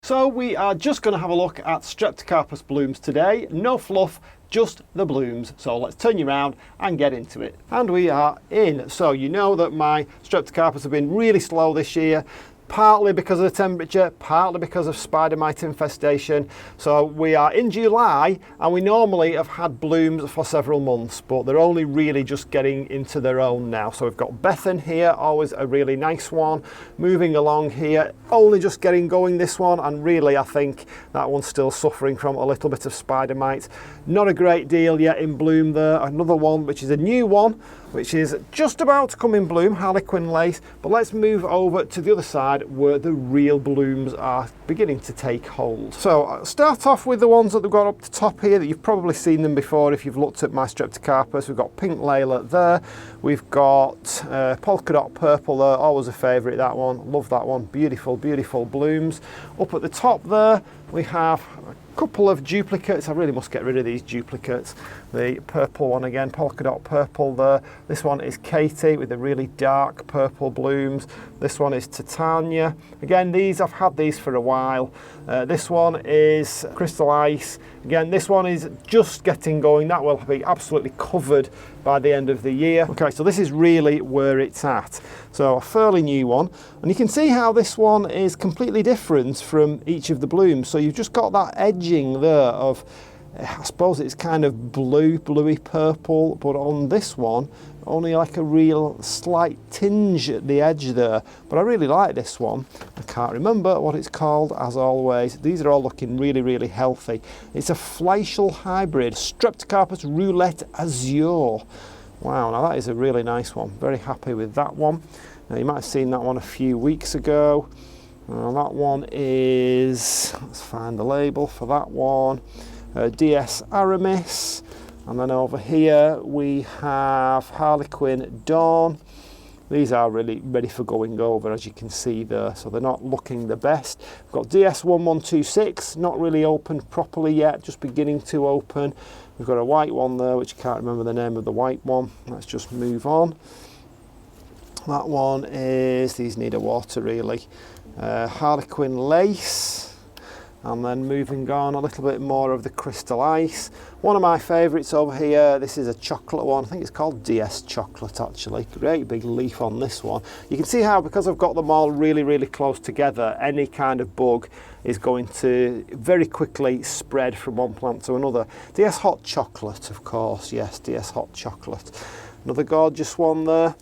So we are just going to have a look at Streptocarpus blooms today. No fluff, just the blooms. So let's turn you around and get into it. And we are in. So you know that my Streptocarpus have been really slow this year. Partly because of the temperature, partly because of spider mite infestation. So we are in July and we normally have had blooms for several months, but they're only really just getting into their own now. So we've got Bethan here, always a really nice one. Moving along here, only just getting going this one, and really I think that one's still suffering from a little bit of spider mite. Not a great deal yet in bloom there. Another one which is a new one, which is just about to come in bloom, Harlequin lace. But let's move over to the other side where the real blooms are beginning to take hold. So I'll start off with the ones that they've got up the top here that you've probably seen them before if you've looked at my Streptocarpus. We've got pink laylet there. We've got polka dot purple there, always a favourite, that one. Love that one, beautiful, beautiful blooms. Up at the top there, we have a couple of duplicates. I really must get rid of these duplicates. The purple one again, polka dot purple there. This one is Katie with the really dark purple blooms. This one is Titania. Again, I've had these for a while. This one is Crystal Ice. Again, this one is just getting going. That will be absolutely covered by the end of the year. Okay, so this is really where it's at. So a fairly new one. And you can see how this one is completely different from each of the blooms. So you've just got that edging there of, I suppose it's kind of bluey purple, but on this one, only like a real slight tinge at the edge there. But I really like this one. I can't remember what it's called, as always. These are all looking really, really healthy. It's a Fleischl hybrid, Streptocarpus roulette azure. Wow, now that is a really nice one. Very happy with that one. Now you might have seen that one a few weeks ago. That one is, let's find the label for that one. DS Aramis, and then over here we have Harlequin Dawn. These are really ready for going over, as you can see there, so they're not looking the best. We've got DS 1126, not really open properly yet, just beginning to open. We've got a white one there, which I can't remember the name of the white one. Let's just move on. That one is, these need a water really. Harlequin Lace. And then moving on, a little bit more of the Crystal Ice. One of my favourites over here, this is a chocolate one. I think it's called DS Chocolate actually. Great big leaf on this one. You can see how, because I've got them all really, really close together, any kind of bug is going to very quickly spread from one plant to another. DS Hot Chocolate, of course, yes, DS Hot Chocolate. Another gorgeous one there.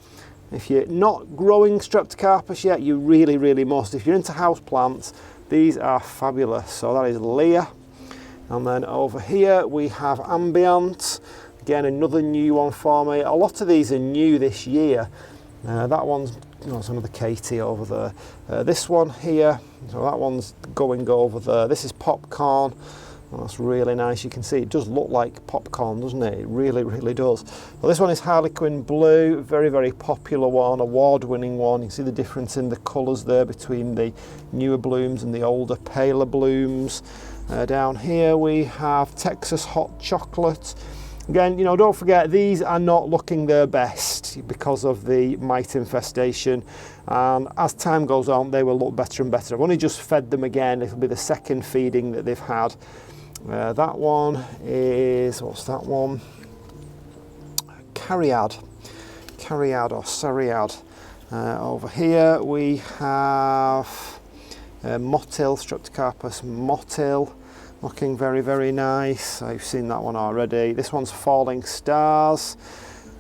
If you're not growing Streptocarpus yet, you really, really must. If you're into house plants, these are fabulous. So that is Leah. And then over here we have Ambient. Again, another new one for me. A lot of these are new this year. That one's, there's another Katie over there. This one here, so that one's going over there. This is Popcorn. Well, that's really nice. You can see it does look like popcorn, doesn't it? It really, really does. Well, this one is Harlequin Blue, very, very popular one, award-winning one. You can see the difference in the colours there between the newer blooms and the older, paler blooms. Down here we have Texas Hot Chocolate. Again, don't forget, these are not looking their best because of the mite infestation. And as time goes on, they will look better and better. I've only just fed them again. It'll be the second feeding that they've had. That one is, what's that one? Cariad or Sariad. Over here we have Mottil, Streptocarpus Mottil, looking very, very nice. I've seen that one already. This one's Falling Stars.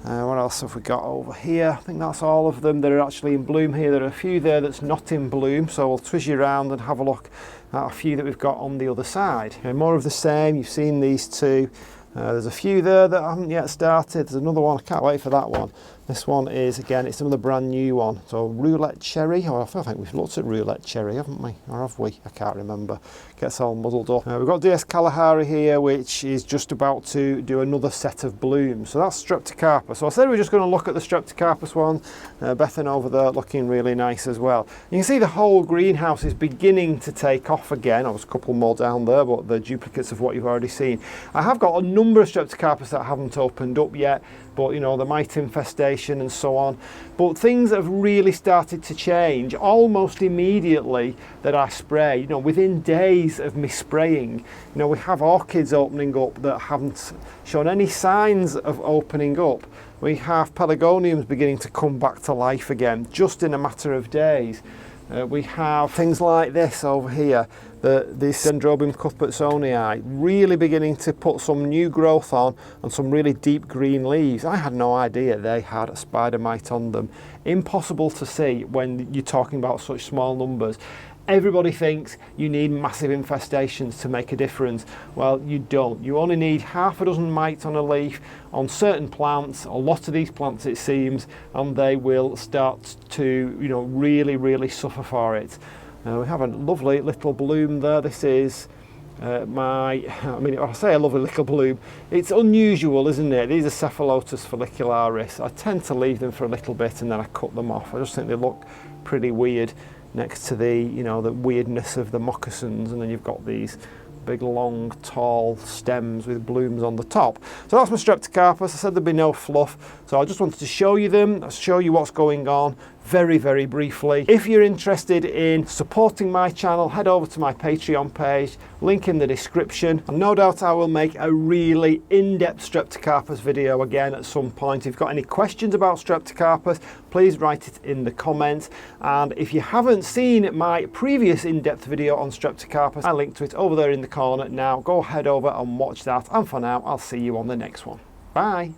What else have we got over here? I think that's all of them that are actually in bloom here. There are a few there that's not in bloom, so we'll twizz you around and have a look at a few that we've got on the other side. Okay, more of the same, you've seen these two. There's a few there that haven't yet started. There's another one, I can't wait for that one. This one is, again, it's another brand new one. So Roulette Cherry, I think we've looked at Roulette Cherry, haven't we? Or have we? I can't remember. Gets all muddled up. We've got DS Kalahari here, which is just about to do another set of blooms. So that's Streptocarpus. So I said we're just going to look at the Streptocarpus one. Bethan over there looking really nice as well. You can see the whole greenhouse is beginning to take off again. There's a couple more down there, but the duplicates of what you've already seen. I have got a number of Streptocarpus that haven't opened up yet. but you know, the mite infestation and so on. But things have really started to change almost immediately that I spray. You know, within days of me spraying, you know, we have orchids opening up that haven't shown any signs of opening up. We have pelargoniums beginning to come back to life again, just in a matter of days. We have things like this over here, this Dendrobium cuthbertsonii, really beginning to put some new growth on and some really deep green leaves. I had no idea they had a spider mite on them. Impossible to see when you're talking about such small numbers. Everybody thinks you need massive infestations to make a difference. Well, you don't. You only need half a dozen mites on a leaf on certain plants, a lot of these plants it seems, and they will start to, you know, really suffer for it. We have a lovely little bloom there. This is I mean, I say a lovely little bloom, it's unusual, isn't it? These are Cephalotus follicularis. I tend to leave them for a little bit and then I cut them off. I just think they look pretty weird next to the, you know, the weirdness of the moccasins, and then you've got these big long tall stems with blooms on the top. So that's my Streptocarpus. I said there'd be no fluff, so I just wanted to show you them, show you what's going on very briefly. If you're interested in supporting my channel, head over to my Patreon page, link in the description, and no doubt I will make a really in-depth Streptocarpus video again at some point. If you've got any questions about Streptocarpus, please write it in the comments. And if you haven't seen my previous in-depth video on Streptocarpus, I linked to it over there in the corner now. Go head over and watch that, and for now I'll see you on the next one. Bye.